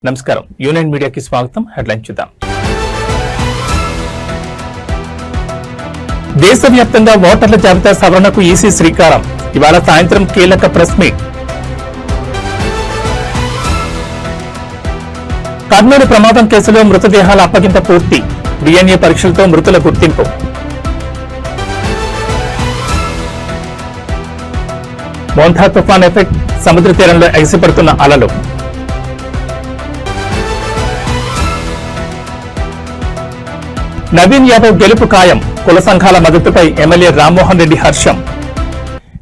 నమస్కారం యూనియన్ మీడియాకి స్వాగతం. హెడ్లైన్ చూద్దాం. దేశవ్యాప్తంగా ఓటర్ల జాబితా సవరణకు ఈసీ శ్రీకారం. ఇవాళ సాయంత్రం కీలక ప్రెస్ మీట్. కర్నూలు ప్రమాదం కేసులో మృతదేహాల అప్పగింత పూర్తి. డిఎన్ఏ పరీక్షలతో మృతుల గుర్తింపు. మోంథా తుఫాన్ ఎఫెక్ట్, సముద్ర తీరంలో ఎగసిపడుతున్న అలలు. నవీన్ యాదవ్ గెలుపు ఖాయం. కుల సంఘాల మద్దతుపై ఎమ్మెల్యే రామ్మోహన్ రెడ్డి హర్షం.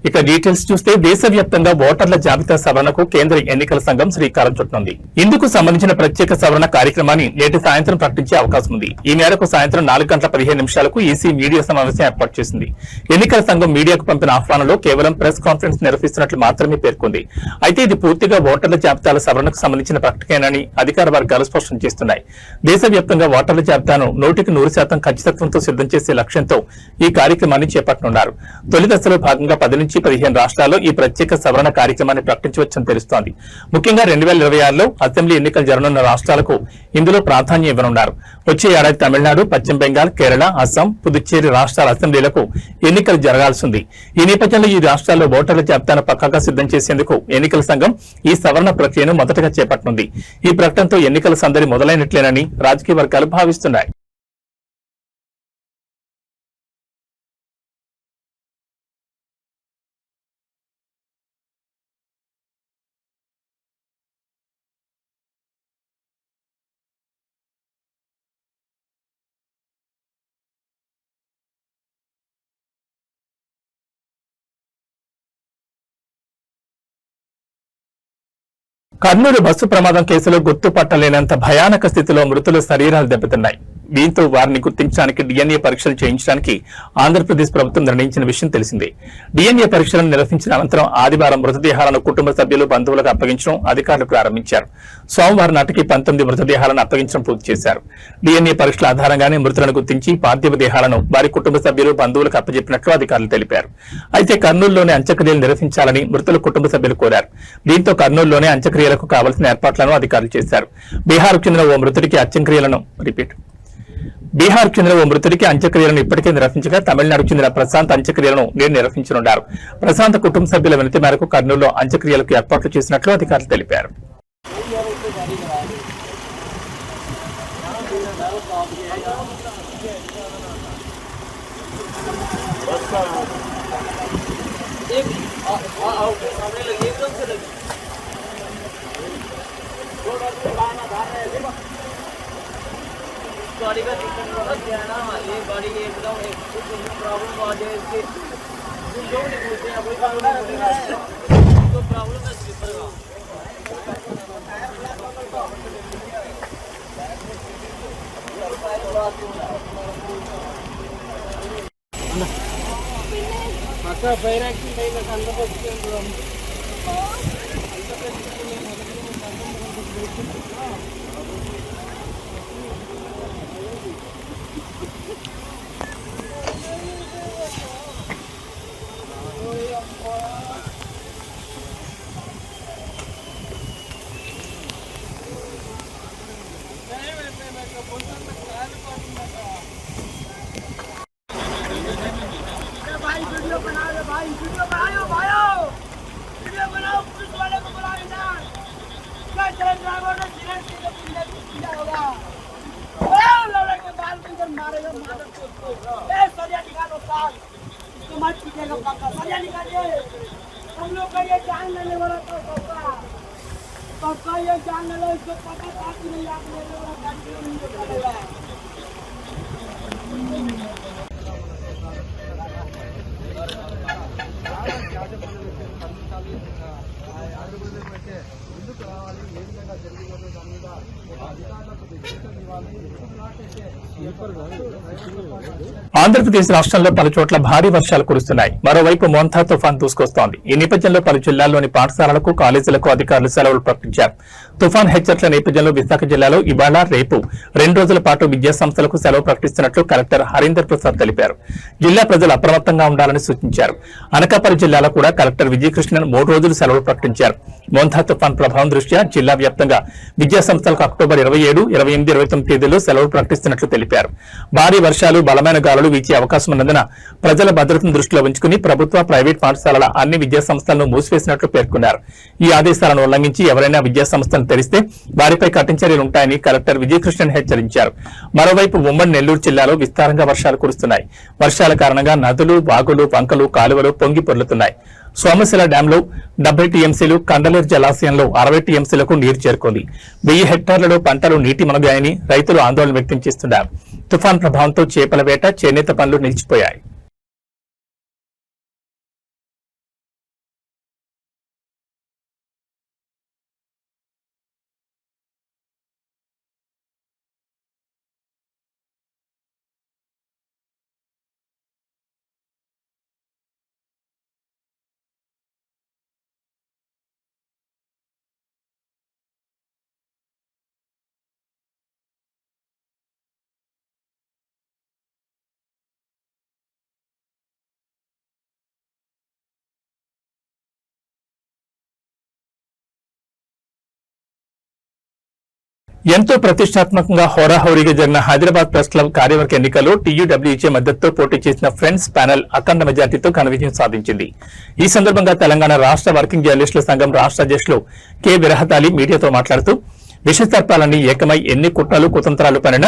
ఇక డీటెయిల్స్ చూస్తే దేశవ్యాప్తంగా ఓటర్ల జాబితా సవరణకు కేంద్ర ఎన్నికల సంఘం శ్రీకారం చుట్టనుంది. ఇందుకు సంబంధించిన ప్రత్యేక సవరణ కార్యక్రమాన్ని నేటి సాయంత్రం ప్రకటించే అవకాశం ఉంది. ఈ మేరకు సాయంత్రం 4:15 ఈసీ మీడియా సమావేశం ఏర్పాటు చేసింది. ఎన్నికల సంఘం మీడియాకు పంపిన ఆహ్వానంలో కేవలం ప్రెస్ కాన్ఫరెన్స్ నిర్వహిస్తున్నట్లు మాత్రమే పేర్కొంది. అయితే ఇది పూర్తిగా ఓటర్ల జాబితాల సవరణకు సంబంధించిన ప్రకటనేనని అధికార వర్గాలు స్పష్టం చేస్తున్నాయి. దేశవ్యాప్తంగా ఓటర్ల జాబితాను 100% ఖచ్చితత్వంతో సిద్ధం చేసే లక్ష్యంతో ఈ కార్యక్రమాన్ని చేపట్టనున్నారు. తొలి దశలో భాగంగా 10 నుంచి 15 రాష్ట్రాల్లో ఈ ప్రత్యేక సవరణ కార్యక్రమాన్ని ప్రకటించవచ్చని తెలుస్తోంది. ముఖ్యంగా 2026లో అసెంబ్లీ ఎన్నికలు జరగనున్న రాష్ట్రాలకు ఇందులో ప్రాధాన్యం ఇవ్వనున్నారు. వచ్చే ఏడాది తమిళనాడు, పశ్చిమ బెంగాల్, కేరళ, అస్సాం, పుదుచ్చేరి రాష్ట్రాల అసెంబ్లీలకు ఎన్నికలు జరగాల్సి ఉంది. ఈ నేపథ్యంలో ఈ రాష్ట్రాల్లో ఓటర్ల జాబితాను పక్కాగా సిద్ధం చేసేందుకు ఎన్నికల సంఘం ఈ సవరణ ప్రక్రియను మొదటగా చేపట్టనుంది. ఈ ప్రకటనతో ఎన్నికల సందడి మొదలైనట్లేనని రాజకీయ వర్గాలు భావిస్తున్నాయి. కర్నూలు బస్సు ప్రమాదం కేసులో గుర్తుపట్టలేనంత భయానక స్థితిలో మృతుల శరీరాలు దెబ్బతిన్నాయి. దీంతో వారిని గుర్తించడానికి డిఎన్ఏ పరీక్షలు చేయించడానికి ఆంధ్రప్రదేశ్ ప్రభుత్వం నిర్ణయించిన విషయం తెలిసిందే. డిఎన్ఏ పరీక్షలను నిర్వహించిన అనంతరం ఆదివారం మృతదేహాలను కుటుంబ సభ్యులు, బంధువులకు అప్పగించడం అధికారులు ప్రారంభించారు. సోమవారం నాటికి 19 మృతదేహాలను అప్పగించడం పూర్తి చేశారు. డిఎన్ఏ పరీక్షల ఆధారంగానే మృతులను గుర్తించి పార్థివ దేహాలను వారి కుటుంబ సభ్యులు, బంధువులకు అప్పచెప్పినట్లు అధికారులు తెలిపారు. అయితే కర్నూలులోనే అంత్యక్రియలు నిర్వహించాలని మృతుల కుటుంబ సభ్యులు కోరారు. దీంతో కర్నూలులోనే అంత్యక్రియలకు కావలసిన ఏర్పాట్లను అధికారులు చేశారు. బీహార్కు చెందిన ఓ మృతుడికి అంత్యక్రియలను ఇప్పటికే నిర్వహించగా తమిళనాడుకు చెందిన ప్రశాంత్ అంత్యక్రియలను నేడు నిర్వహించనున్నారు. ప్రశాంత్ కుటుంబ సభ్యుల వినతి మేరకు కర్నూలులో అంత్యక్రియలకు ఏర్పాట్లు చేసినట్లు అధికారులు తెలిపారు. गाड़ी का सिस्टम गलत है ना, ये गाड़ी के एकदम एक प्रॉब्लम आ जाए इसके जो नहीं बोलते हैं कोई तो प्रॉब्लम है स्लीपर का। अच्छा ఫైర్ యాక్సిడెంట్ అయిన సందర్భంలో हम लोग का ये जान लेने वाला तो ये जान ले लो, इसको पता था कि नहीं आप लेने वाला गाड़ी नहीं निकालेगा। ఆంధ్రప్రదేశ్ రాష్ట్రంలో పలు చోట్ల భారీ వర్షాలు కురుస్తున్నాయి. మరోవైపు మోంథా తుఫాన్ దూసుకొస్తోంది. ఈ నేపథ్యంలో పలు జిల్లాల్లోని పాఠశాలలకు, కాలేజీలకు అధికారులు సెలవులు ప్రకటించారు. తుఫాన్ హెచ్చరికల నేపథ్యంలో విశాఖ జిల్లాలో ఇవాళ, రేపు 2 రోజుల పాటు విద్యా సంస్థలకు సెలవు ప్రకటిస్తున్నట్లు కలెక్టర్ హరీందర్ ప్రసాద్ తెలిపారు. జిల్లా ప్రజలు అప్రమత్తంగా ఉండాలని సూచించారు. అనకాపల్లి జిల్లాలో కూడా కలెక్టర్ విజయకృష్ణన్ 3 రోజులు సెలవులు ప్రకటించారు. మోంథా తుఫాన్ ప్రభావం దృష్ట్యా జిల్లా వ్యాప్తంగా విద్యా సంస్థ సంస్థలకు అక్టోబర్ 27, 28, 29 తేదీల్లో సెలవులు ప్రకటిస్తున్నట్లు తెలిపారు. భారీ వర్షాలు, బలమైన గాలులు వీచే అవకాశం ఉన్నందున ప్రజల భద్రతను దృష్టిలో ఉంచుకుని ప్రభుత్వ, ప్రైవేట్ పాఠశాలల అన్ని విద్యా సంస్థలను మూసివేసినట్లు పేర్కొన్నారు. ఈ ఆదేశాలను ఉల్లంఘించి ఎవరైనా విద్యా సంస్థను తెరిస్తే వారిపై కఠిన చర్యలుంటాయని కలెక్టర్ విజయకృష్ణన్ హెచ్చరించారు. మరోవైపు ఉమ్మడి నెల్లూరు జిల్లాలో విస్తారంగా వర్షాలు కురుస్తున్నాయి. వర్షాల కారణంగా నదులు, వాగులు, వంకలు, కాలువలు పొంగి పొర్లుతున్నాయి. సోమశిల డ్యాంలో 70 టీఎంసీలు, కండలేరు జలాశయంలో 60 టీఎంసీలకు నీరు చేరుకుంది. 1000 హెక్టార్లలో పంటలు నీటి మునగాయని రైతులు ఆందోళన వ్యక్తం చేస్తున్నారు. తుఫాన్ ప్రభావంతో చేపల వేట, చేనేత పనులు నిలిచిపోయాయి. ఎంతో ప్రతిష్టాత్మకంగా హోరాహోరీగా జరిగిన హైదరాబాద్ ప్రెస్ క్లబ్ కార్యవర్గ ఎన్నికల్లో టీయూడబ్ల్యూజే మద్దతుతో పోటీ చేసిన ఫ్రెండ్స్ ప్యానెల్ అఖండ మెజార్టీతో ఘన విజయం సాధించింది. ఈ సందర్భంగా తెలంగాణ రాష్ట్ర వర్కింగ్ జర్నలిస్టుల సంఘం రాష్ట్ర అధ్యక్షులు కె విరహతాలి మీడియాతో మాట్లాడుతూ విషసర్పాలన్నీ ఏకమై ఎన్ని కుట్రలు, కుతంత్రాలు పనిన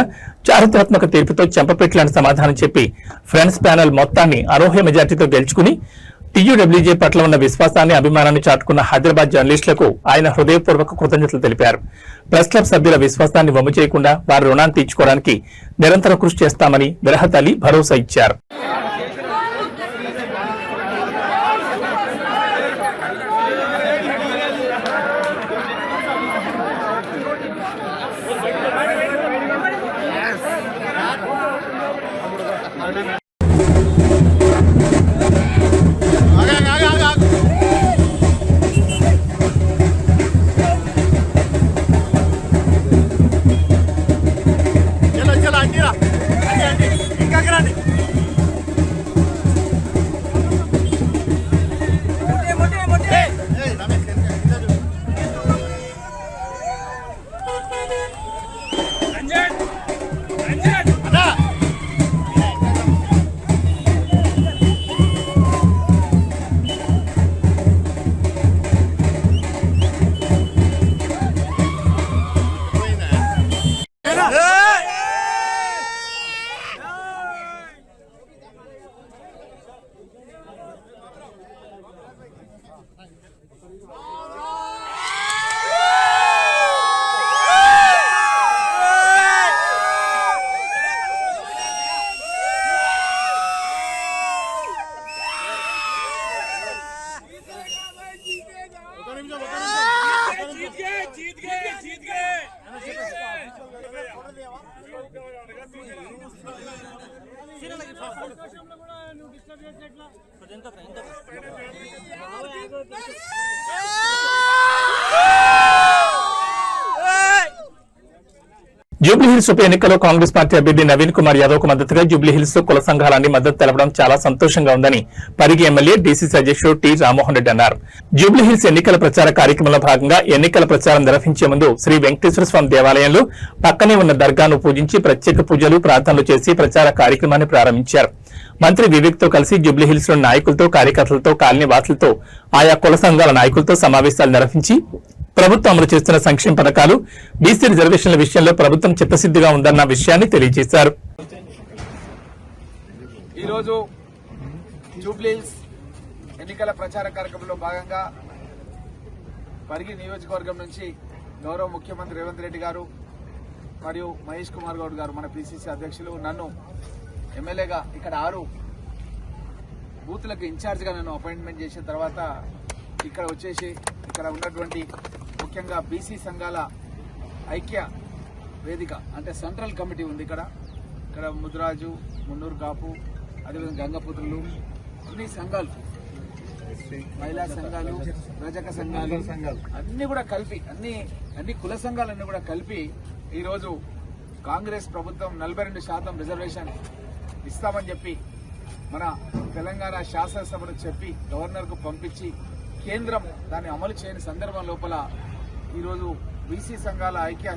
చారిత్రాత్మక తీర్పుతో చెంపపెట్టలని సమాధానం చెప్పి ఫ్రెండ్స్ ప్యానెల్ మొత్తాన్ని అనూహ్య మెజార్టీతో గెలుచుకుని టీయూడబ్ల్యూజే పట్ల ఉన్న విశ్వాసాన్ని, అభిమానాన్ని చాటుకున్న హైదరాబాద్ జర్నలిస్టులకు ఆయన హృదయపూర్వక కృతజ్ఞతలు తెలిపారు. ప్రెస్ క్లబ్ సభ్యుల విశ్వాసాన్ని వమ్ము చేయకుండా వారి రుణాన్ని తీర్చుకోవడానికి నిరంతర కృషి చేస్తామని విరహతాలి భరోసా ఇచ్చారు. జూబ్లీహిల్స్ ఉప ఎన్నికలో కాంగ్రెస్ పార్టీ అభ్యర్థి నవీన్ కుమార్ యాదవ్ కు మద్దతుగా జూబ్లీహిల్స్ కుల సంఘాలన్నీ మద్దతు తెలపడం చాలా సంతోషంగా ఉందని పరిగి ఎమ్మెల్యే డీసీసీ అధ్యక్షుడు టి రామ్మోహన్ రెడ్డి అన్నారు. జూబ్లీహిల్స్ ఎన్నికల ప్రచార కార్యక్రమంలో భాగంగా ఎన్నికల ప్రచారం నిర్వహించే ముందు శ్రీ వెంకటేశ్వర స్వామి దేవాలయంలో పక్కనే ఉన్న దర్గాను పూజించి ప్రత్యేక పూజలు, ప్రార్థనలు చేసి ప్రచార కార్యక్రమాన్ని ప్రారంభించారు. మంత్రి వివేక్ తో కలిసి జూబ్లీహిల్స్ లోని నాయకులతో, కార్యకర్తలతో, కాలనీ వాసులతో, ఆయా కుల సంఘాల నాయకులతో సమావేశాలు నిర్వహించి ప్రభుత్వం అమలు చేస్తున్న సంక్షేమ పథకాలు, బీసీ రిజర్వేషన్ల విషయంలో ప్రభుత్వం చిత్తశుద్ధిగా ఉందన్న విషయాన్ని తెలియజేశారు. ఈరోజు జూబ్లీహిల్స్ ఎన్నికల ప్రచార కార్యక్రమంలో భాగంగా పరిగి నియోజకవర్గం నుంచి గౌరవ ముఖ్యమంత్రి రేవంత్ రెడ్డి గారు మరియు మహేష్ కుమార్ గౌడ్ గారు మన పిసిసి అధ్యక్షులు నన్ను ఎమ్మెల్యేగా ఇక్కడ 6 బూత్లకు ఇన్ఛార్జిగా నన్ను అపాయింట్మెంట్ చేసిన తర్వాత ఇక్కడ వచ్చేసి ఇక్కడ ఉన్నటువంటి ముఖ్యంగా బీసీ సంఘాల ఐక్య వేదిక అంటే సెంట్రల్ కమిటీ ఉంది. ఇక్కడ ముద్రాజు, మున్నూరు కాపు, అదేవిధంగా గంగపుత్రులు, అన్ని సంఘాలు, మహిళా సంఘాలు, రజక సంఘాలు అన్ని కూడా కలిపి అన్ని కుల సంఘాలన్నీ కూడా కలిపి ఈరోజు కాంగ్రెస్ ప్రభుత్వం 42% రిజర్వేషన్ ఇస్తామని చెప్పి మన తెలంగాణ శాసనసభను చెప్పి గవర్నర్కు పంపించి కేంద్రం దాన్ని అమలు చేయని సందర్భం లోపల ఈరోజు బీసీ సంఘాల ఐక్య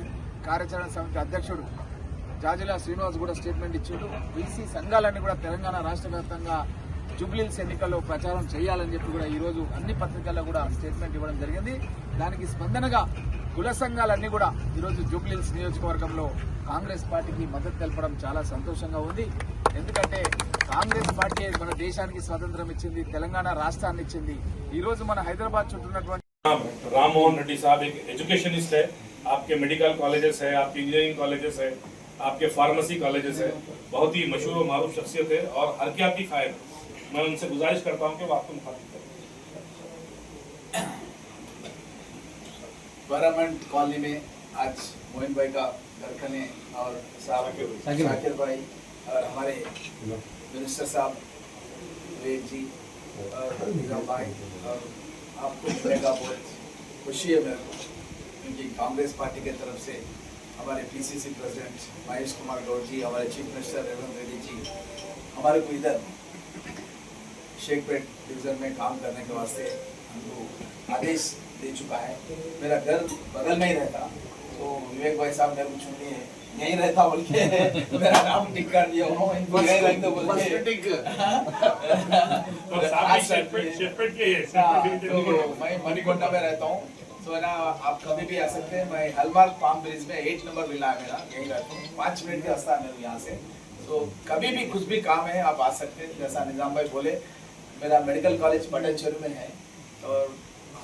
కార్యాచరణ సమితి అధ్యక్షుడు జాజిలా శ్రీనివాస్ కూడా స్టేట్మెంట్ ఇచ్చిండు. బీసీ సంఘాలన్నీ కూడా తెలంగాణ రాష్ట్ర వ్యాప్తంగా జూబ్లీహిల్స్ ఎన్నికల్లో ప్రచారం చేయాలని చెప్పి కూడా ఈరోజు అన్ని పత్రికల్లో కూడా స్టేట్మెంట్ ఇవ్వడం జరిగింది. దానికి స్పందనగా కుల సంఘాలన్నీ కూడా ఈరోజు జూబ్లీహిల్స్ నియోజకవర్గంలో కాంగ్రెస్ పార్టీకి మద్దతు తెలపడం చాలా సంతోషంగా ఉంది. ఎందుకంటే కాంగ్రెస్ పార్టీ మన దేశానికి స్వాతంత్రం ఇచ్చింది, తెలంగాణ రాష్ట్రాన్ని ఇచ్చింది. ఈరోజు మన హైదరాబాద్ చుట్టూ ఉన్నటువంటి राम मोहन रेड्डी साहब एक एजुकेशनिस्ट है, आपके मेडिकल कॉलेजेस है, आपके इंजीनियरिंग कॉलेजेस है, आपके फार्मेसी कॉलेजेस है, बहुत ही मशहूर और मारूफ शख्सियत है और हर क्या की फायर। मैं उनसे गुजारिश करता हूँ कि वो आपको मुखातिब करें। गवर्नमेंट कॉलोनी में आज मोहन भाई का दरखने और शाकिर भाई और हमारे मिनिस्टर साहब विवेक जी और निगम भाई और आपको मिलने का बहुत खुशी है मेरे को, क्योंकि कांग्रेस पार्टी के तरफ से हमारे पीसीसी प्रेसिडेंट महेश कुमार गौड़ जी, हमारे चीफ मिनिस्टर रेवंत रेड्डी जी हमारे को इधर शेखपेट डिवीजन में काम करने के वास्ते हमको आदेश दे चुका है। मेरा घर बगल में ही रहता, तो विवेक भाई साहब मेरे को चुनिए यहीं रहता बोल के मेरा नाम टिक कर दिया उन्होंने, इनको यहीं रख दो बोल के। तो मैं मणिकोंडा में रहता हूँ, तो है ना आप कभी भी आ सकते हैं। मैं हलमार्ग पाम ब्रिज में 8 नंबर विला है मेरा, यहीं रहता हूँ। 5 मिनट का रास्ता है मेरे यहाँ से, तो कभी भी कुछ भी काम है आप आ सकते हैं। जैसा निजाम भाई बोले, मेरा मेडिकल कॉलेज पटनचेरू में है और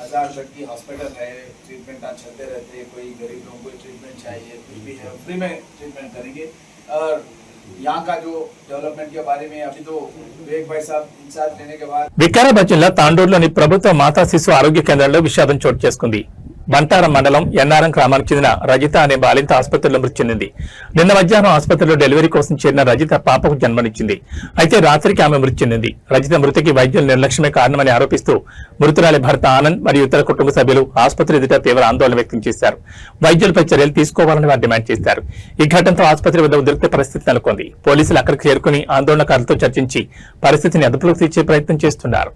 1000 बेड की हॉस्पिटल है, ट्रीटमेंट आज चलते रहते हैं। कोई गरीब लोगों को ट्रीटमेंट चाहिए, कुछ भी है फ्री में ट्रीटमेंट करेंगे। और यहाँ का जो डेवलपमेंट के बारे में अभी तो विवेक भाई साहब इंचार्ज लेने के बाद వికారాబాద్ జిల్లా తాండూరులోని ప్రభుత్వ మాతా శిశు ఆరోగ్య కేంద్రంలో విషాదం చోటు చేసుకుంది. బంటారం మండలం ఎన్నారం గ్రామానికి చెందిన రజిత అనే బాలింత ఆసుపత్రిలో మృతి చెందింది. నిన్న మధ్యాహ్నం ఆసుపత్రిలో డెలివరీ కోసం చేరిన రజిత పాపకు జన్మనిచ్చింది. అయితే రాత్రికి ఆమె మృతి చెందింది. రజిత మృతికి వైద్యుల నిర్లక్ష్యమే కారణమని ఆరోపిస్తూ మృతురాలి భర్త ఆనంద్ మరియు ఇతర కుటుంబ సభ్యులు ఆసుపత్రి ఎదుట తీవ్ర ఆందోళన వ్యక్తం చేశారు. వైద్యులపై చర్యలు తీసుకోవాలని వారు డిమాండ్ చేశారు. ఈ ఘటనతో ఆసుపత్రి వద్ద ఉద్రిక్త పరిస్థితి నెలకొంది. పోలీసులు అక్కడికి చేరుకుని ఆందోళనకారులతో చర్చించి పరిస్థితిని అదుపులోకి తెచ్చే ప్రయత్నం చేస్తున్నారు.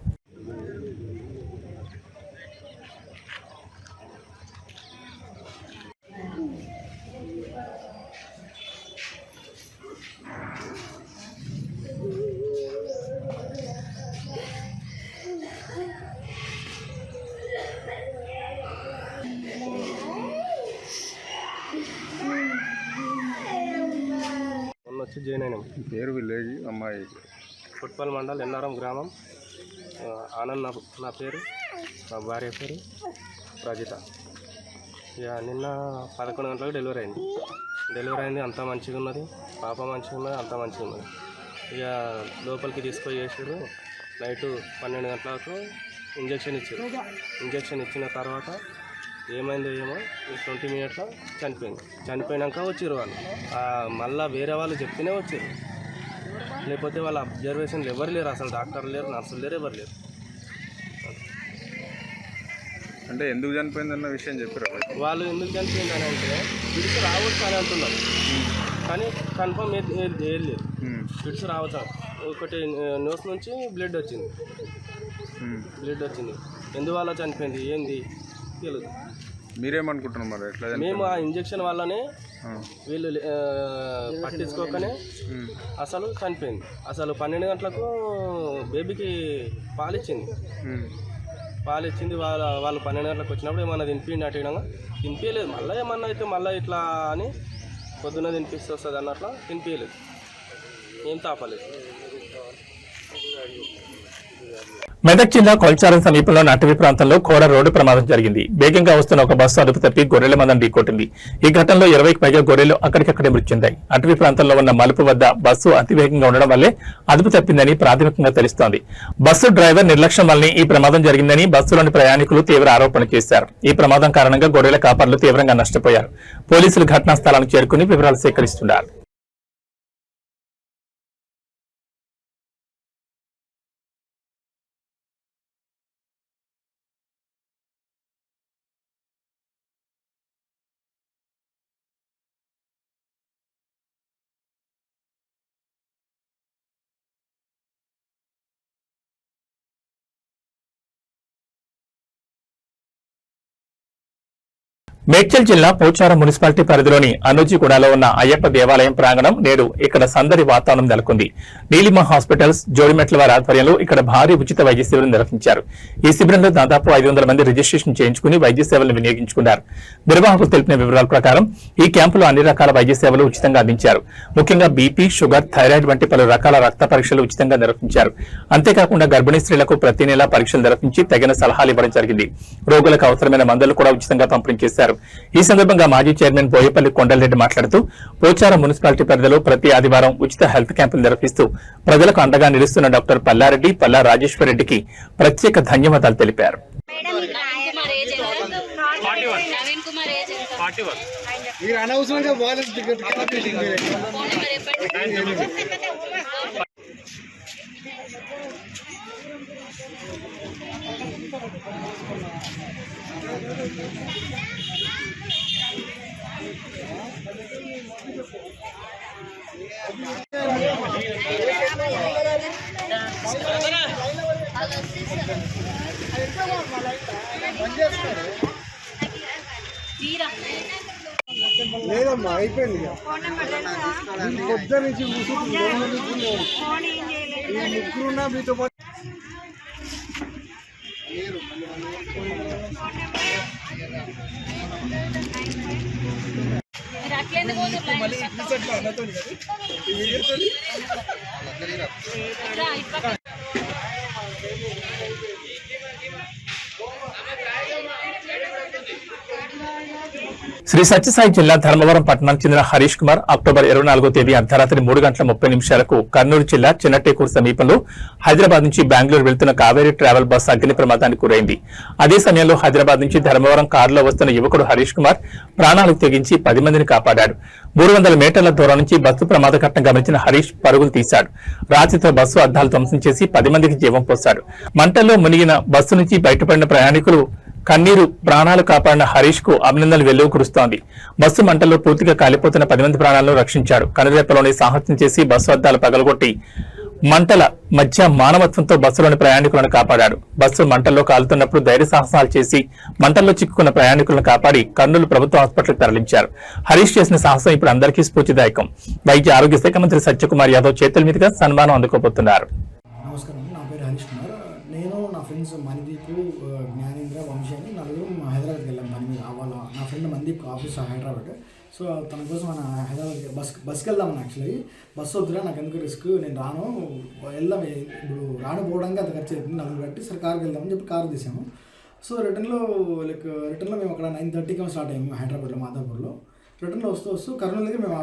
వచ్చి జాయిన్ అయినాం. పేరు విలేజ్ అమ్మాయి ఫుట్బాల్ మండల్ ఎన్నారం గ్రామం. ఆనంద్ నా పేరు, మా భార్య పేరు రజిత. ఇక నిన్న 11 గంటలకు డెలివరీ అయింది. అంతా మంచిగా ఉన్నది, పాప మంచిగా ఉన్నది, అంతా మంచిగా ఉన్నది. ఇక లోపలికి తీసుకొని చేసారు. నైటు 12 గంటలకు ఇంజక్షన్ ఇచ్చిన తర్వాత ఏమైందో ఏమో 20 మినిట్స్లో చనిపోయినాక వచ్చారు వాళ్ళు. మళ్ళీ వేరే వాళ్ళు చెప్తేనే వచ్చారు, లేకపోతే వాళ్ళ అబ్జర్వేషన్లు ఎవరు లేరు, అసలు డాక్టర్లు లేరు, నర్సులు లేరు, ఎవరు లేరు. అంటే ఎందుకు చనిపోయిందన్న విషయం చెప్పారు వాళ్ళు. ఎందుకు చనిపోయిందని అంటే పిడుసు రావచ్చు అని అంటున్నారు, కానీ కన్ఫర్మ్ ఏది లేదు. పిడుసు రావచ్చు. ఒకటి న్యూస్ నుంచి బ్లడ్ వచ్చింది. ఎందువల్ల చనిపోయింది ఏంది తెలియదు. మీరేమనుకుంటున్నారు మరి ఎట్లా? మేము ఆ ఇంజక్షన్ వల్లనే వీళ్ళు పట్టించుకోకనే అసలు చనిపోయింది. అసలు 12 గంటలకు బేబీకి పాలిచ్చింది. వాళ్ళు 12 గంటలకు వచ్చినప్పుడు ఏమన్నా తినిపిండి అట్టగా తినిపించలేదు. మళ్ళీ ఏమన్నా అయితే మళ్ళీ ఇట్లా అని పొద్దున్న తినిపిస్తే వస్తుంది అన్నట్లా తినిపించలేదు, ఏం తాపలేదు. మెదక్ జిల్లా కొల్చారం సమీపంలోని అటవీ ప్రాంతంలో ఘోర రోడ్డు ప్రమాదం జరిగింది. వేగంగా వస్తున్న ఒక బస్సు అదుపు తప్పి గొర్రెల మందను ఢీకొట్టింది. ఈ ఘటనలో 20కి పైగా గొర్రెలు అక్కడికక్కడే మృతి చెందాయి. అటవీ ప్రాంతంలో ఉన్న మలుపు వద్ద బస్సు అతివేగంగా ఉండడం వల్లే అదుపు తప్పిందని ప్రాథమికంగా తెలుస్తోంది. బస్సు డ్రైవర్ నిర్లక్ష్యం వల్లనే ఈ ప్రమాదం జరిగిందని బస్సులోని ప్రయాణికులు తీవ్ర ఆరోపణలు చేశారు. ఈ ప్రమాదం కారణంగా గొర్రెల కాపర్లు తీవ్రంగా నష్టపోయారు. పోలీసులు ఘటనా స్థలానికి చేరుకుని వివరాలు సేకరిస్తున్నారు. మేడ్చల్ జిల్లా పోచారం మున్సిపాలిటీ పరిధిలోని అనూజిగూడలో ఉన్న అయ్యప్ప దేవాలయం ప్రాంగణం నేడు ఇక్కడ సందడి వాతావరణం నెలకొంది. నీలిమ హాస్పిటల్స్ జోడిమెట్ల వారి ఆధ్వర్యంలో ఇక్కడ భారీ ఉచిత వైద్య సేవలు నిర్వహించారు. ఈ శిబిరంలో దాదాపు 500 మంది రిజిస్ట్రేషన్ చేయించుకుని వైద్య సేవలను వినియోగించుకున్నారు. నిర్వాహకులు తెలిపిన వివరాల ప్రకారం ఈ క్యాంపులో అన్ని రకాల వైద్య సేవలు ఉచితంగా అందించారు. ముఖ్యంగా బీపీ, షుగర్, థైరాయిడ్ వంటి పలు రకాల రక్త పరీక్షలు ఉచితంగా నిర్వహించారు. అంతేకాకుండా గర్భిణీ స్త్రీలకు ప్రతి నెలా పరీక్షలు నిర్వహించి తగిన సలహాలు ఇవ్వడం జరిగింది. రోగులకు అవసరమైన మందులు కూడా ఉచితంగా పంపిణీ చేశారు. ఈ సందర్భంగా మాజీ చైర్మన్ బోయపల్లి కొండలరెడ్డి మాట్లాడుతూ పోచారం మున్సిపాలిటీ పరిధిలో ప్రతి ఆదివారం ఉచిత హెల్త్ క్యాంపులు నిర్వహిస్తూ ప్రజలకు అండగా నిలుస్తున్న డాక్టర్ పల్లారెడ్డి, పల్లా రాజేశ్వర్ రెడ్డికి ప్రత్యేక ధన్యవాదాలు తెలిపారు. లేదమ్మా అయిపోయింది. పొద్దు నుంచి ముగ్గురున్నా మీతో పాటు శ్రీ సత్యసాయి జిల్లా ధర్మవరం పట్టణానికి చెందిన హరీష్ కుమార్ అక్టోబర్ 24వ తేదీ అర్ధరాత్రి 3:30 కర్నూలు జిల్లా చిన్నటేకూరు సమీపంలో హైదరాబాద్ నుంచి బెంగళూరు వెళ్తున్న కావేరీ ట్రావెల్ బస్ అగ్ని ప్రమాదానికి గురైంది. అదే సమయంలో హైదరాబాద్ నుంచి ధర్మవరం కారులో వస్తున్న యువకుడు హరీష్ కుమార్ ప్రాణాలకు తెగించి 10 మందిని కాపాడాడు. 300 మీటర్ల దూరం నుంచి బస్సు ప్రమాద ఘటన గమనించిన హరీష్ పరుగులు తీశాడు. రాత్రితో బస్సు అద్దాలు ధ్వంసం చేసి 10 మందికి జీవం పోశాడు. మంటల్లో మునిగిన బస్సు నుంచి బయటపడిన ప్రయాణికులు కన్నీరు ప్రాణాలు కాపాడిన హరీష్ కు అభినందనలు వెల్లువ కురుస్తోంది. బస్సు మంటల్లో పూర్తిగా కాలిపోతున్న 10 మంది ప్రాణాలను రక్షించాడు. కనురెప్పలోని సాహసం చేసి బస్సు అద్దాలు పగలగొట్టి మంటల మధ్య మానవత్వంతో బస్సులోని ప్రయాణికులను కాపాడాడు. బస్సు మంటల్లో కాలుతున్నప్పుడు ధైర్య సాహసాలు చేసి మంటల్లో చిక్కుకున్న ప్రయాణికులను కాపాడి కర్నూలు ప్రభుత్వ హాస్పిటల్కి తరలించారు. హరీష్ చేసిన సాహసం ఇప్పుడు అందరికీ స్ఫూర్తిదాయకం. వైద్య ఆరోగ్య శాఖ మంత్రి సత్యకుమార్ యాదవ్ చేతుల మీదుగా సన్మానం అందుకోబోతున్నారు. నమస్కారం, నా పేరు హరీష్ కుమార్. నేను నా ఫ్రెండ్స్ మణిదీప్, జ్ఞానేంద్ర, వంశీ అని నలుగురు హైదరాబాద్కి వెళ్ళాం పని మీద. నా friend Manideep office Hyderabad. So తన కోసం మన హైదరాబాద్కి బస్కి వెళ్దామని. యాక్చువల్లీ బస్సు వద్దురా, నాకు ఎందుకు రిస్క్, నేను రాను, వెళ్దాం, ఇప్పుడు పోవడానికి అంత ఖర్చు అవుతుంది, నలుగురు కట్టి సరే కార్కి వెళ్దామని చెప్పి కారు తీసాము. సో రిటర్న్లో మేము అక్కడ 9:30కి స్టార్ట్ అయ్యాము హైదరాబాద్లో, మాదాపూర్లో. రిటర్న్లో వస్తూ కర్నూలు దగ్గర మేము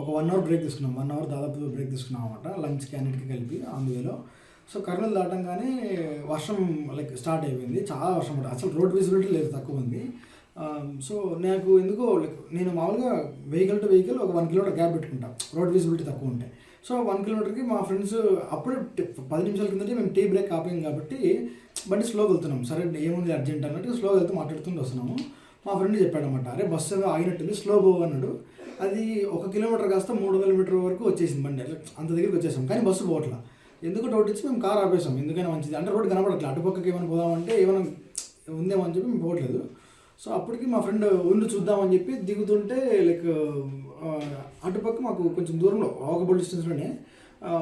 ఒక 1 అవర్ బ్రేక్ తీసుకున్నాం. 1 అవర్ దాదాపు బ్రేక్ తీసుకున్నాం అనమాట, లంచ్కి అన్నిటికీ కలిపి అందువేలో. సో కర్నూలు దాటంగానే వర్షం స్టార్ట్ అయిపోయింది, చాలా వర్షం ఉంటుంది. అసలు రోడ్ విజిబిలిటీ లేదు, తక్కువ ఉంది. సో నాకు ఎందుకో నేను మామూలుగా వెహికల్ టు వెహికల్ ఒక 1 కిలోమీటర్ గ్యాప్ పెట్టుకుంటాను, రోడ్ విజిబిలిటీ తక్కువ ఉంటాయి. సో 1 కిలోమీటర్కి మా ఫ్రెండ్స్ అప్పుడే 10 నిమిషాల కిందటే మేము టీ బ్రేక్ ఆపాం కాబట్టి బండి స్లోగా వెళ్తున్నాం. సరే ఏముంది అర్జెంట్ అన్నట్టు స్లోగా వెళ్తూ మాట్లాడుతుంటూ వస్తున్నాము. మా ఫ్రెండ్ చెప్పాడనమాట, అరే బస్సు ఏదో ఆగినట్టుంది, స్లో పో అన్నాడు. అది 1 కిలోమీటర్ కాస్త 300 మీటర్ వరకు వచ్చేసింది బండి, అంత దగ్గరికి వచ్చేసాం. కానీ బస్సు పోవట్లా. ఎందుకు డౌట్ ఇచ్చి మేము కార్ ఆపేసాం, ఎందుకైనా మంచిది అంటే రోడ్డు కనపడట్లేదు, అటుపక్కకి ఏమైనా పోదామంటే ఏమైనా ఉందేమో అని చెప్పి మేము పోవట్లేదు. సో అప్పటికి మా ఫ్రెండ్ ఉండి చూద్దామని చెప్పి దిగుతుంటే అటుపక్క మాకు కొంచెం దూరంలో వాకబుల్ డిస్టెన్స్లోనే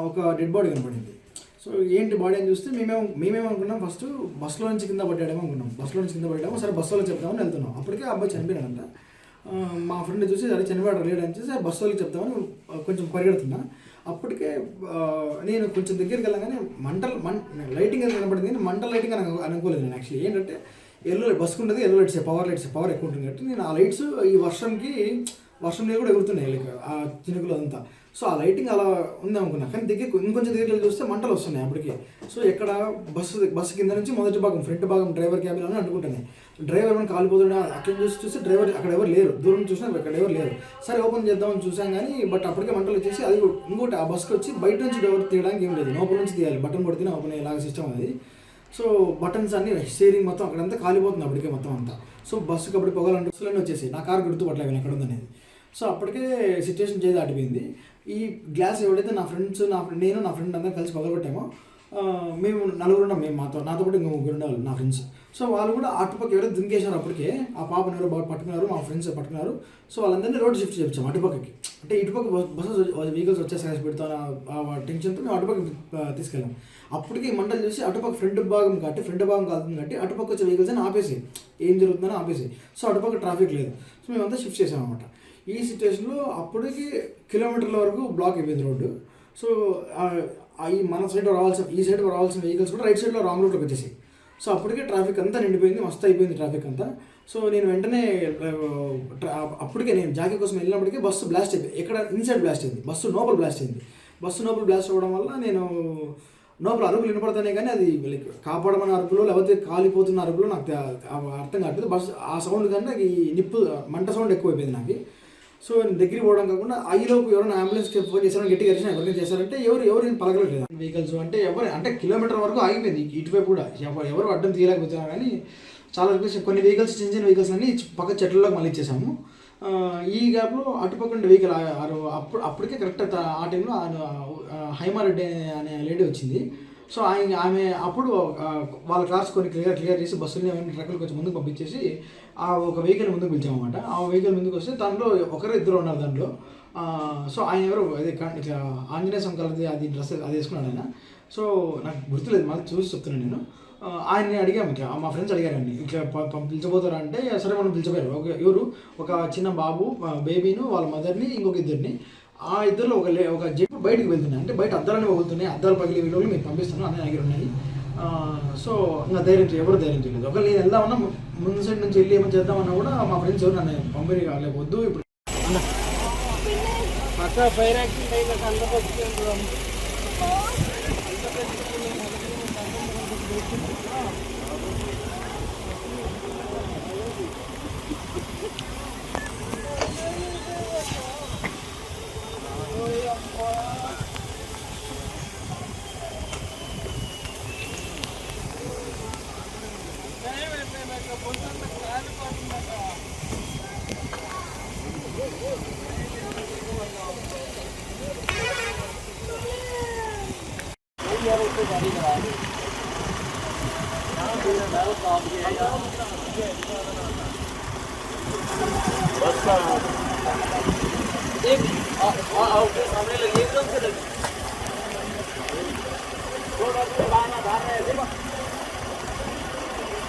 ఒక డెడ్ బాడీ కనపడింది. సో ఏంటి బాడీ అని చూస్తే మేమేమనుకున్నాం, ఫస్ట్ బస్సులో నుంచి కింద పడ్డాడేమో అనుకున్నాం. బస్సులో నుంచి కింద పడ్డామో, సరే బస్సులో చెప్తామని వెళ్తున్నాం. అప్పటికే ఆ అబ్బాయి చనిపోయాడంట. మా ఫ్రెండ్ చూసి సరే చనిపోయాడు లేడని చెప్పి సరే బస్సు వాళ్ళకి చెప్తామని కొంచెం పరిగెడుతున్నా. అప్పటికే నేను కొంచెం దగ్గరికి వెళ్ళగానే లైటింగ్ అని కనపడింది, కానీ మంటల లైటింగ్ అని అనుకోలేదు నేను. యాక్చువల్లీ ఏంటంటే బస్సుకు ఉండేది ఎల్లో లైట్స్, పవర్ ఎక్కువ ఉంటుంది కాబట్టి నేను ఆ లైట్స్ ఈ వర్షం మీద కూడా ఎగురుతున్నాయి ఆ చినుకులు అంతా. సో ఆ లైటింగ్ అలా ఉంది అనుకున్నా, కానీ ఇంకొంచెం దగ్గరికి చూస్తే మంటలు వస్తున్నాయి అప్పటికే. సో ఎక్కడ బస్సు కింద నుంచి మొదటి భాగం ఫ్రంట్ భాగం డ్రైవర్ క్యాబిన్ అని అనుకుంటున్నాయి. డ్రైవర్ మనం కాలిపోతున్నా అట్లా చూస్తే డ్రైవర్ అక్కడ ఎవరు లేరు, దూరం చూసినా అక్కడ ఎవరు లేరు. సరే ఓపెన్ చేద్దామని చూసాం, కానీ బట్ అప్పటికే మంటలు వచ్చేసి అది ఇంకోటి ఆ బస్కి వచ్చి బయట నుంచి డ్రైవర్ తీయడానికి ఏం లేదు, లోపల నుంచి తీయాలి, బటన్ కొడితేనే ఓపెన్ అయ్యేలాగా సిస్టమ్ అది. సో బటన్స్ అన్ని స్టీరింగ్ మొత్తం అక్కడంతా కాలిపోతుంది అప్పటికే మొత్తం అంతా. సో బస్సుకి అప్పుడు పొగలంటే బస్సులన్నీ వచ్చేసి నా కారు గుర్తుపట్టలేదు ఎక్కడ ఉందనేది. సో అప్పటికే సిచ్యువేషన్ చేసి దాటిపోయింది. ఈ గ్లాస్ ఎవడైతే నేను నా ఫ్రెండ్ అందరం కలిసి పగలగొట్టామో, మేము 4 ఉన్నాం, నాతో పాటు ఇంకో 3 ఉండేవాళ్ళు నా ఫ్రెండ్స్. సో వాళ్ళు కూడా అటుపక్క ఎవరో దుంకేశారు అప్పటికే, ఆ పాపను ఎవరో బాగా పట్టుకున్నారు, మా ఫ్రెండ్స్ పట్టుకున్నారు. సో వాళ్ళందరినీ రోడ్ షిఫ్ట్ చేయించాం అటుపక్కకి. అంటే ఇటుపక్క బస్సెస్ వెహికల్స్ వచ్చేసి పెడతాను ఆ టెన్షన్తో మేము అటుపక్కకి తీసుకెళ్ళాం. అప్పటికి మంటలు చూసి అటుపక్క ఫ్రంట్ భాగం కాలుతుంది కాబట్టి అటుపక్క వచ్చే వెహికల్స్ అని ఆపేసి ఏం జరుగుతుందని ఆపేసి. సో అటుపక్క ట్రాఫిక్ లేదు. సో మేమంతా షిఫ్ట్ చేసాం అనమాట. ఈ సిచ్యువేషన్లో అప్పటికి కిలోమీటర్ల వరకు బ్లాక్ అయిపోయింది రోడ్డు. సో ఈ మన సైడ్ ఈ సైడ్ రావాల్సిన వెహికల్స్ కూడా రైట్ సైడ్లో రాంగ్ రూట్లోకి వచ్చేసాయి. సో అప్పటికే ట్రాఫిక్ అంతా నిండిపోయింది, మస్తు అయిపోయింది ట్రాఫిక్ అంతా. సో నేను వెంటనే అప్పటికే నేను జాకీ కోసం వెళ్ళినప్పటికీ బస్సు బ్లాస్ట్ అయిపోయింది. ఎక్కడ ఇన్సైడ్ బ్లాస్ట్ అయింది, బస్సు లోపల బ్లాస్ట్ అయింది. బస్సు లోపల బ్లాస్ట్ అవ్వడం వల్ల నేను లోపల అరుపులు వినపడతానే కానీ అది కాపాడమని అరుపులో లేకపోతే కాలిపోతున్న అరుపులో నాకు అర్థం కావట్లేదు. బస్సు ఆ సౌండ్ కన్నా ఈ నిప్పు మంట సౌండ్ ఎక్కువైపోయింది నాకు. సో నేను దగ్గరికి పోవడం కాకుండా ఐలోపు ఎవరైనా అంబులెన్స్కి ఫోన్ చేశారని గట్టిగా అరిచినా ఎవరైనా చేశారంటే ఎవరు పలకలేదు. వెహికల్స్ అంటే కిలోమీటర్ వరకు ఆగిపోయింది. ఇటువైపు కూడా ఎవరు అడ్డం తీయలేకపోతున్నారు. కానీ చాలా కొన్ని వెహికల్స్ చిన్న వెహికల్స్ అన్ని పక్క చెట్లలోకి మళ్ళీ ఇచ్చేసాము. ఈ గ్యాప్లో అటుపక్క ఉండే వెహికల్ అప్పటికే కరెక్ట్ ఆ టైంలో హైమారెడ్డి అనే లేడీ వచ్చింది. సో ఆమె అప్పుడు వాళ్ళ కార్స్ కొన్ని క్లియర్ చేసి బస్సుని ట్రక్కులు కొంచెం ముందుకు పంపించేసి ఆ ఒక వెహికల్ ముందుకు పిలిచామన్నమాట. ఆ వెహికల్ ముందుకు వస్తే దాంట్లో ఇద్దరు ఉన్నారు దాంట్లో. సో ఆయన ఎవరు అదే ఇట్లా ఆంజనేయ స్వామి కలది అది డ్రెస్ అది వేసుకున్నాడు ఆయన. సో నాకు గుర్తులేదు, మళ్ళీ చూసి చెప్తున్నాను నేను. ఆయన్ని అడిగాము, ఇట్లా మా ఫ్రెండ్స్ అడిగారండి ఇట్లా పిలిచబోతారా అంటే సరే మనం పిలిచిపోయారు. ఎవరు ఒక చిన్న బాబు బేబీను వాళ్ళ మదర్ని ఇంకొక ఇద్దరిని. ఆ ఇద్దరు ఒక జెప్ బయటకు వెళ్తున్నాయి, అంటే బయట అద్దాలనే పోతున్నాయి, అద్దాలు పగిలి వీళ్ళు మీకు పంపిస్తాను అన్నీ దగ్గర ఉన్నాయి. ఇంకా ఎవరు ధైర్యం చేయలేదు. ఒకవేళ నేను వెళ్దామన్నా ముందు సైడ్ నుంచి వెళ్ళి ఏమైనా చేద్దామన్నా కూడా మా ఫ్రెండ్స్ ఎవరు నన్ను పంపిణీ కాలేకపోద్దు. ఇప్పుడు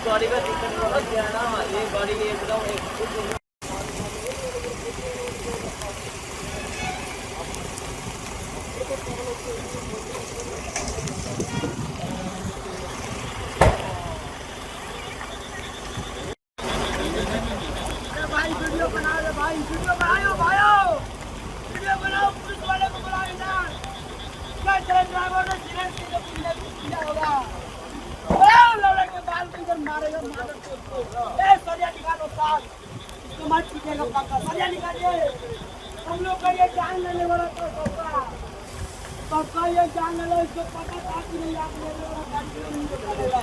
गाड़ी का टिकट लग गया ना, ये गाड़ी एकदम भाई वीडियो बना लो, भाई वीडियो बनाओ, पुलिस वाले को बुलाओ ना। क्या चले ड्राइवर ने सीरियस किया होगा, लौड़ा के बाल किधर मारेगा ए सरिया निकालो साथ, इसको मत पीटेगा पक्का, सरिया निकालिए। हम लोग का ये जान लेने वाला तो ये जान ले लो, इसको पता था कि नहीं आप लेने वाला गाड़ी नहीं निकालेगा।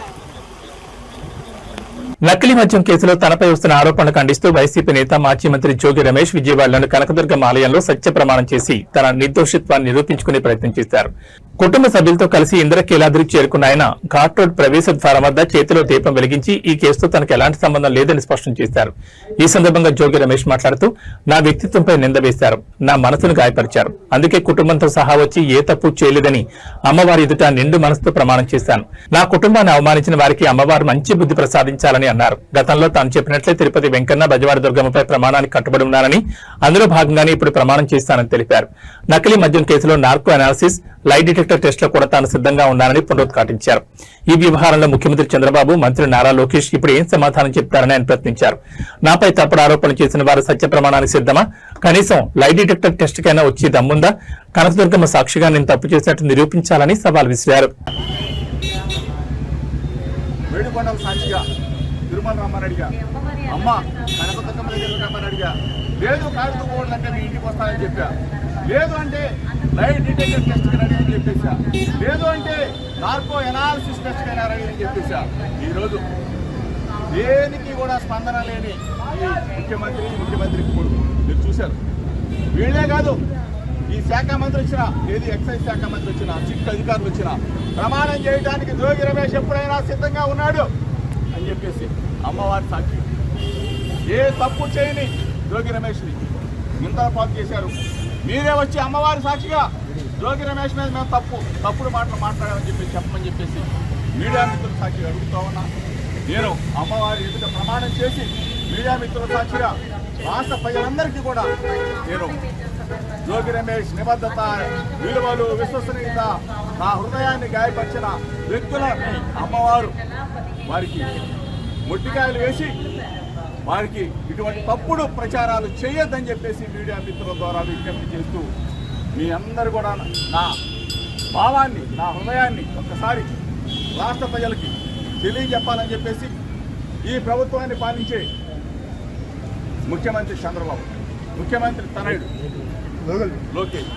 నకిలీ మద్యం కేసులో తనపై వస్తున్న ఆరోపణలు ఖండిస్తూ వైసీపీ నేత మాజీ మంత్రి జోగి రమేష్ విజయవాడలోని కనకదుర్గం ఆలయంలో సత్య ప్రమాణం చేసి తన నిర్దోషిత్వాన్ని నిరూపించుకునే ప్రయత్నం చేశారు. కుటుంబ సభ్యులతో కలిసి ఇంద్రకీలాద్రికి చేరుకున్న ఆయన ఘాట్ రోడ్ ప్రవేశ ద్వారం వద్ద చేతిలో దీపం వెలిగించి ఈ కేసుతో తనకు ఎలాంటి సంబంధం లేదని స్పష్టం చేశారు. ఈ సందర్భంగా జోగి రమేష్ మాట్లాడుతూ నా వ్యక్తిత్వంపై నింద వేశారు, నా మనసును గాయపరిచారు, అందుకే కుటుంబంతో సహా వచ్చి ఏ తప్పు చేయలేదని అమ్మవారి ఎదుట నిండు మనసుతో ప్రమాణం చేశాను. నా కుటుంబాన్ని అవమానించిన వారికి అమ్మవారు మంచి బుద్ధి ప్రసాదించాలని అన్నారు. గతంలో తాను చెప్పినట్లే తిరుపతి వెంకన్న బజవాడ దుర్గమ్మపై ప్రమాణానికి కట్టుబడి ఉన్నానని, అందులో భాగంగానే ఇప్పుడు ప్రమాణం చేస్తానని తెలిపారు. నకిలీ మద్యం కేసులో నార్కో అనాలిసిస్, లై డిటెక్టర్ టెస్టులో కూడా తాను సిద్ధంగా ఉన్నానని పునరుద్ఘాటించారు. ఈ వ్యవహారంలో ముఖ్యమంత్రి చంద్రబాబు, మంత్రి నారా లోకేష్ ఇప్పుడు ఏం సమాధానం చెప్తారని ఆయన ప్రశ్నించారు. నాపై తప్పుడు ఆరోపణలు చేసిన వారు సత్య ప్రమాణానికి సిద్ధమా? కనీసం లై డిటెక్టర్ టెస్ట్ కైనా వచ్చి దమ్ముందా? కనకదుర్గమ్మ సాక్షిగా నేను తప్పు చేసినట్టు నిరూపించాలని సవాల్ విసిరారు. వేడుకొండల సాక్షిగా తిరుమల రామారెడ్డిగా అమ్మ కనకదుర్గమ్మ దగ్గర రామారెడ్డిగా లేదు కారుతో పోవాలంటే మీ ఇంటికి వస్తానని చెప్పా, లేదు అంటే లైట్ డిటెక్టర్ టెస్ట్కి రెడీ అని చెప్పేసా, లేదు అంటే నార్కో ఎనాలిసిస్ టెస్ట్కి అయినా రెడీ అని చెప్పేసా. ఈరోజు దేనికి కూడా స్పందన లేని ముఖ్యమంత్రి కొడుకు మీరు చూశారు. వీళ్ళే కాదు, ఈ శాఖ మంత్రి వచ్చిన, ఏది ఎక్సైజ్ శాఖ మంత్రి వచ్చిన, సిట్ అధికారులు వచ్చిన ప్రమాణం చేయడానికి జోగి రమేష్ ఎప్పుడైనా సిద్ధంగా ఉన్నాడు. అని చెప్పేసి అమ్మవారి సాక్షి. ఏ తప్పు చేయని జోగి రమేష్ని నిందాపాలు చేశారు. మీరే వచ్చి అమ్మవారి సాక్షిగా జోగి రమేష్ మీద మేము తప్పుడు మాటలు మాట్లాడామని చెప్పమని చెప్పేసి మీడియా మిత్రుల సాక్షిగా అడుగుతా ఉన్నా. నేను అమ్మవారి ఎదుట ప్రమాణం చేసి మీడియా మిత్రుల సాక్షిగా రాష్ట్ర ప్రజలందరికీ కూడా నేను జోగి రమేష్ నిబద్ధత, విలువలు, విశ్వసనీయత, నా హృదయాన్ని గాయపరిచిన వ్యక్తులని అమ్మవారు వారికి మొట్టికాయలు వేసి వారికి ఇటువంటి తప్పుడు ప్రచారాలు చేయొద్దని చెప్పేసి మీడియా మిత్రుల ద్వారా విజ్ఞప్తి చేస్తూ మీ అందరూ కూడా నా భావాన్ని, నా హృదయాన్ని ఒక్కసారి రాష్ట్ర ప్రజలకి తెలియజెప్పాలని చెప్పేసి ఈ ప్రభుత్వాన్ని పాలించే ముఖ్యమంత్రి చంద్రబాబు, ముఖ్యమంత్రి తనయుడు Lokesh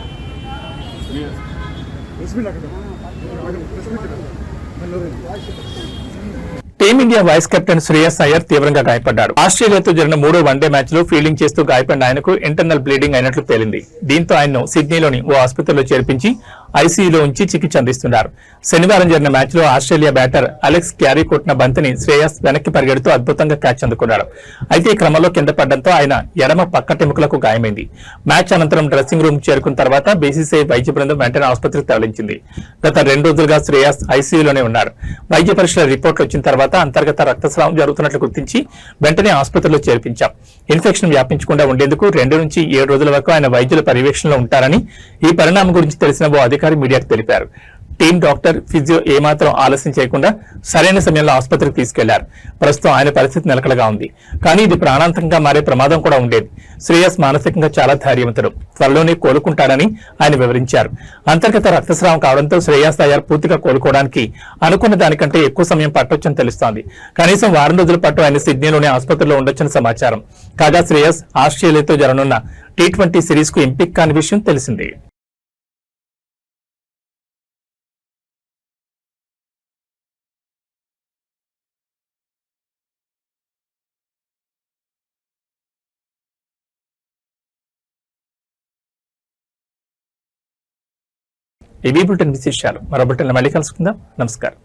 team India vice captain Shreyas Iyer తీవ్రంగా గాయపడ్డాడు. ఆస్ట్రేలియాతో జరిగిన 3వ వన్డే మ్యాచ్ లో ఫీల్డింగ్ చేస్తూ గాయపడిన ఆయనకు ఇంటర్నల్ బ్లీడింగ్ అయినట్లు తేలింది. దీంతో ఆయన్ను సిడ్నీలోని ఓ ఆసుపత్రిలో చేర్పించి ఐసీయూలో ఉంచి చికిత్స అందిస్తున్నారు. శనివారం జరిగిన మ్యాచ్ లో ఆస్ట్రేలియా బ్యాటర్ అలెక్స్ క్యారీ కొట్టిన బంతిని శ్రేయస్ వెనక్కి పరిగెడుతూ అద్భుతంగా క్యాచ్ అందుకున్నాడు. అయితే ఈ క్రమంలో కింద పడడంతో ఆయన ఎడమ పక్కటెముకలకు గాయమైంది. మ్యాచ్ అనంతరం డ్రెస్సింగ్ రూమ్ చేరుకున్న తర్వాత బీసీసీఐ వైద్య బృందం వెంటనే ఆసుపత్రికి తరలించింది. గత 2 రోజులుగా శ్రేయస్ ఐసీయూలోనే ఉన్నాడు. వైద్య పరీక్షల రిపోర్ట్లు వచ్చిన తర్వాత అంతర్గత రక్తస్రావం జరుగుతున్నట్లు గుర్తించి వెంటనే ఆసుపత్రిలో చేర్పించాం. ఇన్ఫెక్షన్ వ్యాపించకుండా ఉండేందుకు 2 నుంచి 7 రోజుల వరకు ఆయన వైద్యుల పర్యవేక్షణలో ఉంటారని ఈ పరిణామం గురించి తెలిసిన ఓ అధికారి మీడియాకు తెలిపారు. టీం డాక్టర్, ఫిజియో ఏమాత్రం ఆలస్యం చేయకుండా సరైన సమయంలో ఆసుపత్రికి తీసుకెళ్లారు. ప్రస్తుతం ఆయన పరిస్థితి నిలకడగా ఉంది. కానీ ఇది ప్రాణాంతకంగా మారే ప్రమాదం కూడా ఉండేది. శ్రేయస్ మానసికంగా చాలా ధైర్యవంతుడు, త్వరలోనే కోలుకుంటాడని ఆయన వివరించారు. అంతర్గత రక్తస్రావం కావడంతో శ్రేయస్ అయ్యర్ పూర్తిగా కోలుకోవడానికి అనుకున్న దానికంటే ఎక్కువ సమయం పట్టొచ్చని తెలుస్తోంది. కనీసం వారం రోజుల పాటు ఆయన సిడ్నీలోని ఆసుపత్రిలో ఉండొచ్చని సమాచారం. కాగా శ్రేయస్ ఆస్ట్రేలియాతో జరగనున్న T20 సిరీస్ కు ఎంపిక కాని విషయం తెలిసిందే. ఇవి బులెటిన్ విశేషాలు. మరో బులెటిన్లో మళ్ళీ కలుసుకుందాం. నమస్కారం.